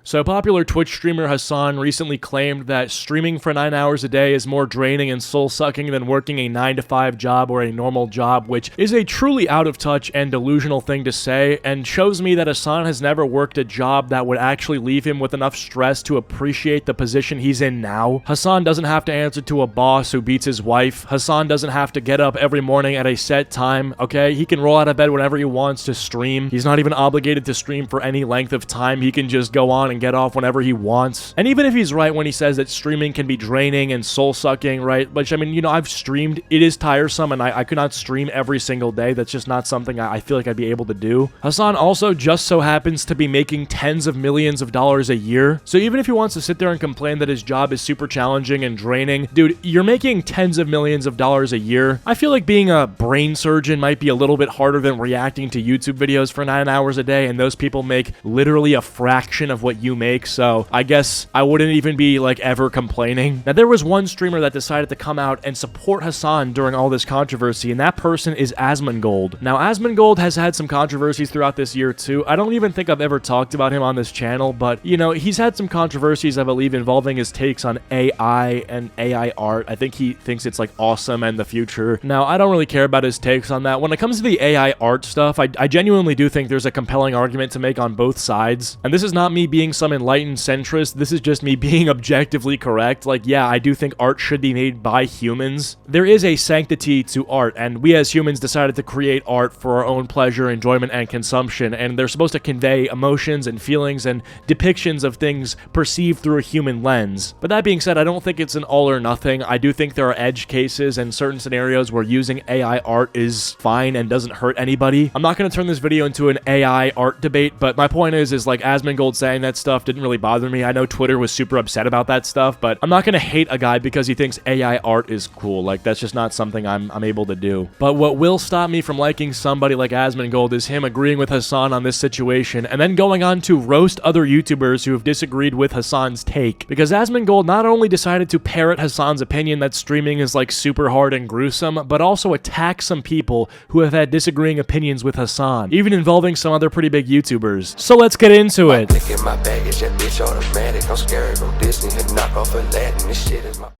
So popular Twitch streamer Hassan recently claimed that streaming for 9 hours a day is more draining and soul-sucking than working a 9-to-5 job or a normal job, which is a truly out-of-touch and delusional thing to say, and shows me that Hassan has never worked a job that would actually leave him with enough stress to appreciate the position he's in now. Hassan doesn't have to answer to a boss who beats his wife. Hassan doesn't have to get up every morning at a set time, okay? He can roll out of bed whenever he wants to stream. He's not even obligated to stream for any length of time. He can just go on and get off whenever he wants. And even if he's right when he says that streaming can be draining and soul-sucking, right? Which, I mean, you know, I've streamed. It is tiresome, and I could not stream every single day. That's just not something I feel like I'd be able to do. Hassan also just so happens to be making tens of millions of dollars a year. So even if he wants to sit there and complain that his job is super challenging and draining, dude, you're making tens of millions of dollars a year. I feel like being a brain surgeon might be a little bit harder than reacting to YouTube videos for 9 hours a day, and those people make literally a fraction of what you make. So I guess I wouldn't even be like ever complaining. Now there was one streamer that decided to come out and support Hassan during all this controversy, and that person is Asmongold. Now Asmongold has had some controversies throughout this year too. I don't even think I've ever talked about him on this channel, but you know, he's had some controversies, I believe, involving his takes on AI and AI art. I think he thinks it's like awesome and the future. Now I don't really care about his takes on that. When it comes to the AI art stuff, I genuinely do think there's a compelling argument to make on both sides. And this is not me being some enlightened centrist, this is just me being objectively correct. Like, yeah, I do think art should be made by humans. There is a sanctity to art, and we as humans decided to create art for our own pleasure, enjoyment, and consumption, and they're supposed to convey emotions and feelings and depictions of things perceived through a human lens. But that being said, I don't think it's an all or nothing. I do think there are edge cases and certain scenarios where using AI art is fine and doesn't hurt anybody. I'm not going to turn this video into an AI art debate, but my point is like Asmongold saying that stuff didn't really bother me. I know Twitter was super upset about that stuff, but I'm not going to hate a guy because he thinks AI art is cool. Like, that's just not something I'm able to do. But what will stop me from liking somebody like Asmongold is him agreeing with Hassan on this situation and then going on to roast other YouTubers who have disagreed with Hassan's take. Because Asmongold not only decided to parrot Hassan's opinion that streaming is like super hard and gruesome, but also attack some people who have had disagreeing opinions with Hassan, even involving some other pretty big YouTubers. So let's get into it.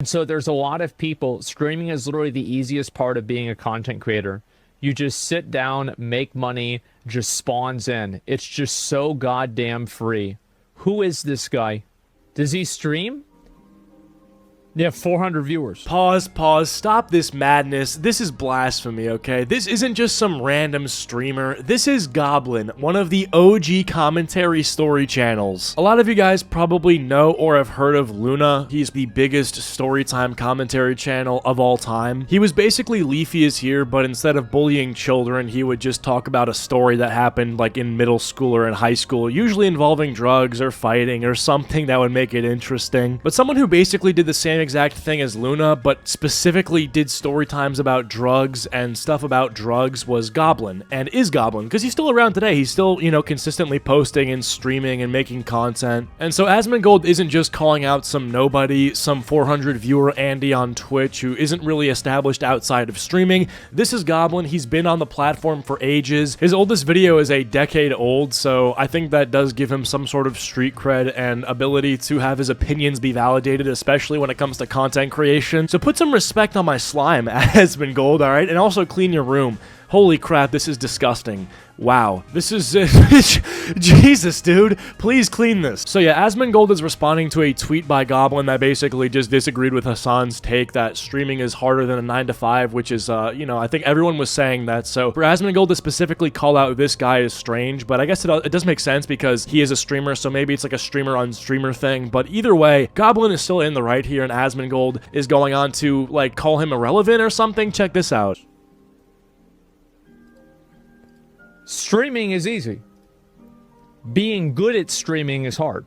So there's a lot of people, streaming is literally the easiest part of being a content creator. You just sit down, make money, just spawns in. It's just so goddamn free. Who is this guy? Does he stream? Yeah, 400 viewers. Pause, stop this madness. This is blasphemy, okay? This isn't just some random streamer. This is Goblin, one of the OG commentary story channels. A lot of you guys probably know or have heard of Luna. He's the biggest storytime commentary channel of all time. He was basically Leafy is Here, but instead of bullying children, he would just talk about a story that happened like in middle school or in high school, usually involving drugs or fighting or something that would make it interesting. But someone who basically did the same exact thing as Luna, but specifically did story times about drugs and stuff about drugs was Goblin, and is Goblin, because he's still around today. He's still, you know, consistently posting and streaming and making content. And so Asmongold isn't just calling out some nobody, some 400 viewer Andy on Twitch who isn't really established outside of streaming. This is Goblin. He's been on the platform for ages. His oldest video is a decade old, so I think that does give him some sort of street cred and ability to have his opinions be validated, especially when it comes to content creation. So put some respect on my slime, Asmongold, alright? And also clean your room. Holy crap, this is disgusting. Wow, this is Jesus, dude. Please clean this. So yeah, Asmongold is responding to a tweet by Goblin that basically just disagreed with Hassan's take that streaming is harder than a 9-to-5, which is, you know, I think everyone was saying that. So for Asmongold to specifically call out this guy is strange, but I guess it does make sense because he is a streamer, so maybe it's like a streamer on streamer thing. But either way, Goblin is still in the right here, and Asmongold is going on to, like, call him irrelevant or something. Check this out. Streaming is easy. Being good at streaming is hard.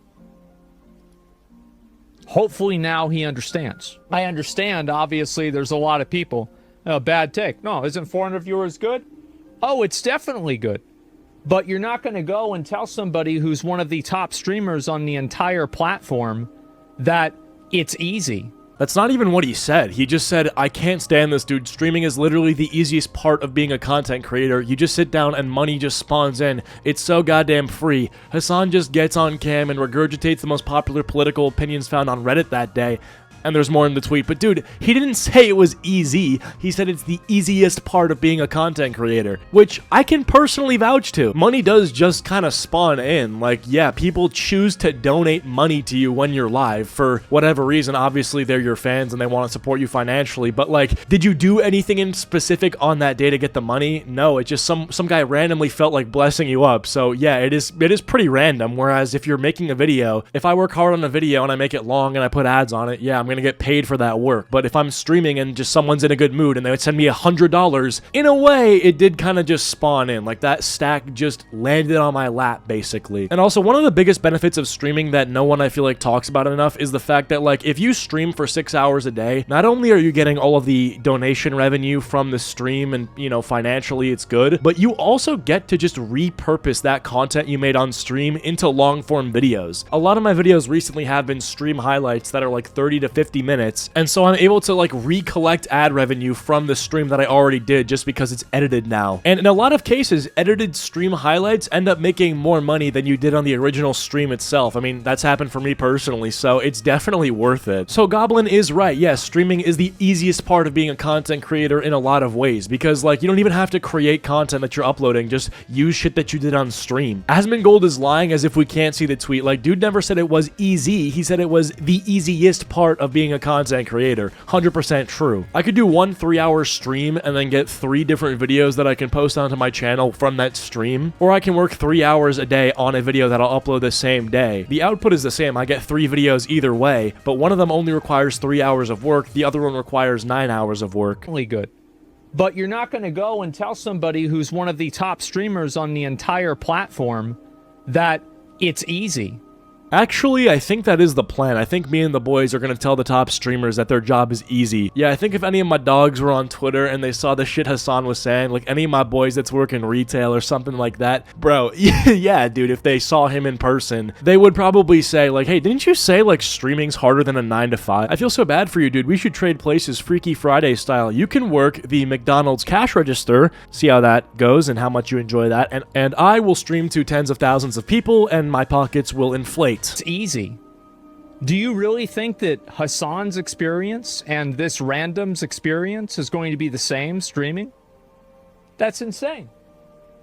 Hopefully now he understands. I understand, obviously, there's a lot of people. Bad take. No, isn't 400 viewers good? Oh, it's definitely good. But you're not going to go and tell somebody who's one of the top streamers on the entire platform that it's easy. That's not even what he said. He just said, I can't stand this, dude. Streaming is literally the easiest part of being a content creator. You just sit down and money just spawns in. It's so goddamn free. Hasan just gets on cam and regurgitates the most popular political opinions found on Reddit that day. And there's more in the tweet, but dude, he didn't say it was easy. He said it's the easiest part of being a content creator, which I can personally vouch to. Money does just kind of spawn in. Like, yeah, people choose to donate money to you when you're live for whatever reason. Obviously, they're your fans and they want to support you financially, but like, did you do anything in specific on that day to get the money? No, it just some guy randomly felt like blessing you up. So yeah, it is pretty random. Whereas if you're making a video, if I work hard on a video and I make it long and I put ads on it, yeah, I'm gonna get paid for that work. But if I'm streaming and just someone's in a good mood and they would send me $100, in a way, it did kind of just spawn in. Like, that stack just landed on my lap, basically. And also, one of the biggest benefits of streaming that no one, I feel like, talks about enough is the fact that, like, if you stream for 6 hours a day, not only are you getting all of the donation revenue from the stream and, you know, financially it's good, but you also get to just repurpose that content you made on stream into long-form videos. A lot of my videos recently have been stream highlights that are like 30 to 50 minutes, and so I'm able to like recollect ad revenue from the stream that I already did just because it's edited now. And in a lot of cases, edited stream highlights end up making more money than you did on the original stream itself. I mean, that's happened for me personally, so it's definitely worth it. So Goblin is right. Yes, streaming is the easiest part of being a content creator in a lot of ways, because like, you don't even have to create content that you're uploading, just use shit that you did on stream. Asmongold is lying as if we can't see the tweet. Like, dude never said it was easy. He said it was the easiest part of being a content creator. 100% true. I could do one 3-hour stream and then get 3 different videos that I can post onto my channel from that stream, or I can work 3 hours a day on a video that I'll upload the same day. The output is the same. I get 3 videos either way, but one of them only requires 3 hours of work. The other one requires 9 hours of work. Really good. But you're not going to go and tell somebody who's one of the top streamers on the entire platform that it's easy. Actually, I think that is the plan. I think me and the boys are going to tell the top streamers that their job is easy. Yeah, I think if any of my dogs were on Twitter and they saw the shit Hasan was saying, like any of my boys that's working retail or something like that, bro, yeah, dude, if they saw him in person, they would probably say like, hey, didn't you say like streaming's harder than a 9 to 5? I feel so bad for you, dude. We should trade places Freaky Friday style. You can work the McDonald's cash register, see how that goes and how much you enjoy that, and I will stream to tens of thousands of people and my pockets will inflate. It's easy. Do you really think that Hasan's experience and this random's experience is going to be the same streaming? That's insane.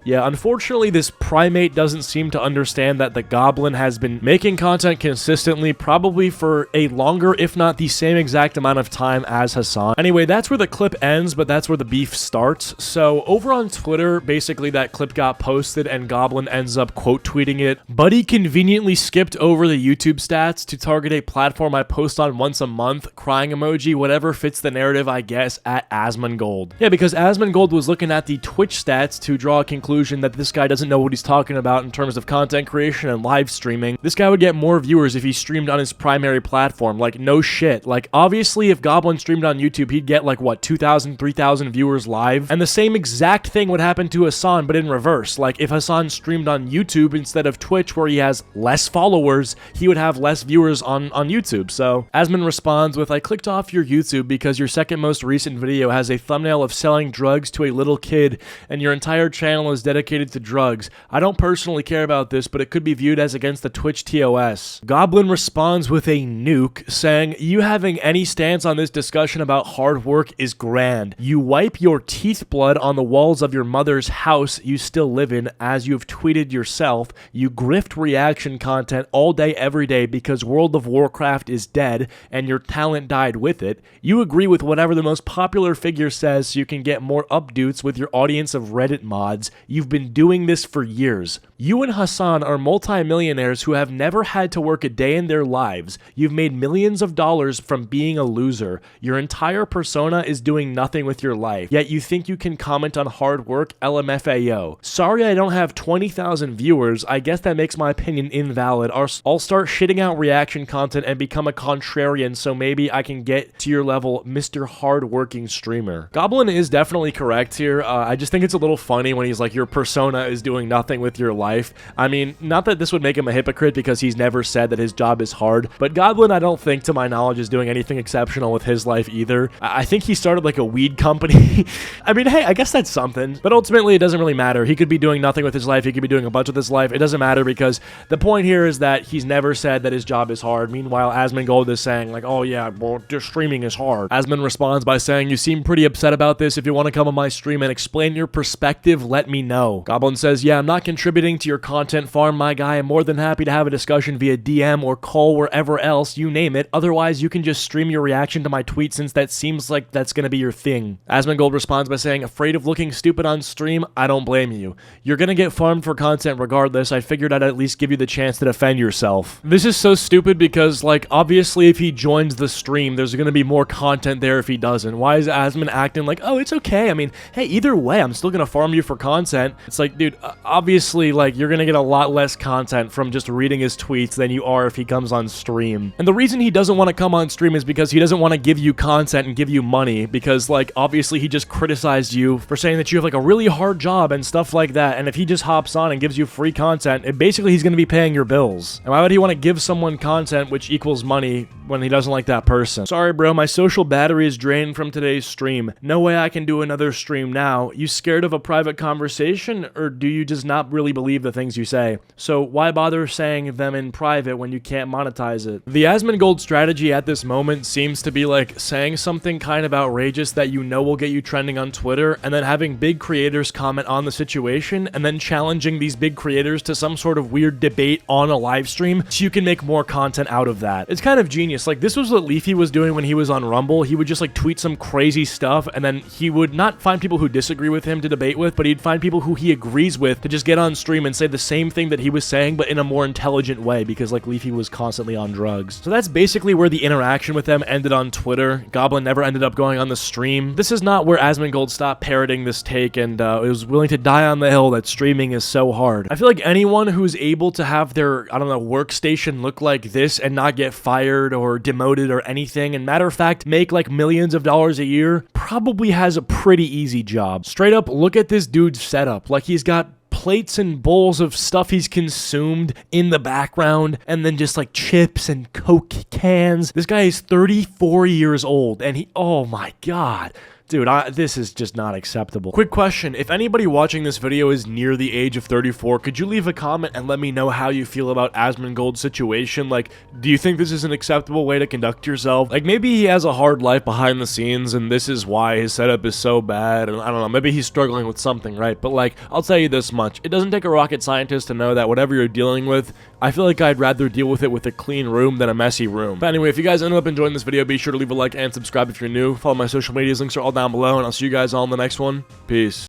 Yeah, unfortunately, this primate doesn't seem to understand that the Goblin has been making content consistently, probably for a longer, if not the same exact amount of time as Hasan. Anyway, that's where the clip ends, but that's where the beef starts. So over on Twitter, basically that clip got posted and Goblin ends up quote tweeting it. Buddy conveniently skipped over the YouTube stats to target a platform I post on once a month, crying emoji, whatever fits the narrative, I guess, at Asmongold. Yeah, because Asmongold was looking at the Twitch stats to draw a conclusion that this guy doesn't know what he's talking about in terms of content creation and live streaming. This guy would get more viewers if he streamed on his primary platform. Like, no shit. Like, obviously, if Goblin streamed on YouTube, he'd get, like, what, 2,000, 3,000 viewers live? And the same exact thing would happen to Hasan, but in reverse. Like, if Hasan streamed on YouTube instead of Twitch, where he has less followers, he would have less viewers on YouTube. So, Asmon responds with, I clicked off your YouTube because your second most recent video has a thumbnail of selling drugs to a little kid, and your entire channel is dedicated to drugs. I don't personally care about this, but it could be viewed as against the Twitch TOS. Goblin responds with a nuke, saying, you having any stance on this discussion about hard work is grand. You wipe your teeth blood on the walls of your mother's house you still live in, as you've tweeted yourself. You grift reaction content all day every day because World of Warcraft is dead and your talent died with it. You agree with whatever the most popular figure says so you can get more updates with your audience of Reddit mods. You've been doing this for years. You and Hasan are multi-millionaires who have never had to work a day in their lives. You've made millions of dollars from being a loser. Your entire persona is doing nothing with your life, yet you think you can comment on hard work? LMFAO. Sorry I don't have 20,000 viewers. I guess that makes my opinion invalid. I'll start shitting out reaction content and become a contrarian so maybe I can get to your level, Mr. Hardworking Streamer. Goblin is definitely correct here. I just think it's a little funny when he's like, your persona is doing nothing with your life. I mean, not that this would make him a hypocrite because he's never said that his job is hard, but Goblin, I don't think, to my knowledge, is doing anything exceptional with his life either. I think he started like a weed company. I mean, hey, I guess that's something, but ultimately it doesn't really matter. He could be doing nothing with his life. He could be doing a bunch with his life. It doesn't matter because the point here is that he's never said that his job is hard. Meanwhile, Asmongold is saying like, oh yeah, well, just streaming is hard. Asmon responds by saying, you seem pretty upset about this. If you want to come on my stream and explain your perspective, let me know. Goblin says, yeah, I'm not contributing to your content farm, my guy. I'm more than happy to have a discussion via DM or call wherever else, you name it. Otherwise, you can just stream your reaction to my tweet since that seems like that's gonna be your thing. Asmongold responds by saying, afraid of looking stupid on stream? I don't blame you. You're gonna get farmed for content regardless. I figured I'd at least give you the chance to defend yourself. This is so stupid because, like, obviously if he joins the stream, there's gonna be more content there if he doesn't. Why is Asmon acting like, oh, it's okay? I mean, hey, either way, I'm still gonna farm you for content. It's like, dude, obviously, like, you're gonna get a lot less content from just reading his tweets than you are if he comes on stream. And the reason he doesn't want to come on stream is because he doesn't want to give you content and give you money because, like, obviously he just criticized you for saying that you have, like, a really hard job and stuff like that. And if he just hops on and gives you free content, basically he's gonna be paying your bills. And why would he want to give someone content which equals money when he doesn't like that person? Sorry, bro, my social battery is drained from today's stream. No way I can do another stream now. You scared of a private conversation, or do you just not really believe the things you say? So why bother saying them in private when you can't monetize it? The Asmongold strategy at this moment seems to be like saying something kind of outrageous that you know will get you trending on Twitter, and then having big creators comment on the situation, and then challenging these big creators to some sort of weird debate on a live stream so you can make more content out of that. It's kind of genius. Like, this was what Leafy was doing when he was on Rumble. He would just like tweet some crazy stuff, and then he would not find people who disagree with him to debate with, but he'd find people who he agrees with to just get on stream and say the same thing that he was saying, but in a more intelligent way, because like Leafy was constantly on drugs. So that's basically where the interaction with them ended on Twitter. Goblin never ended up going on the stream. This is not where Asmongold stopped parroting this take and was willing to die on the hill that streaming is so hard. I feel like anyone who's able to have their, I don't know, workstation look like this and not get fired or demoted or anything, and matter of fact, make like millions of dollars a year, probably has a pretty easy job. Straight up, look at this dude's setup. Like, he's got plates and bowls of stuff he's consumed in the background, and then just like chips and Coke cans. This guy is 34 years old, and he, oh my god. Dude, this is just not acceptable. Quick question, if anybody watching this video is near the age of 34, could you leave a comment and let me know how you feel about Asmongold's situation? Like, do you think this is an acceptable way to conduct yourself? Like, maybe he has a hard life behind the scenes and this is why his setup is so bad, and I don't know, maybe he's struggling with something, right? But like, I'll tell you this much, it doesn't take a rocket scientist to know that whatever you're dealing with, I feel like I'd rather deal with it with a clean room than a messy room. But anyway, if you guys ended up enjoying this video, be sure to leave a like and subscribe if you're new. Follow my social medias, links are all down below, and I'll see you guys all in the next one. Peace.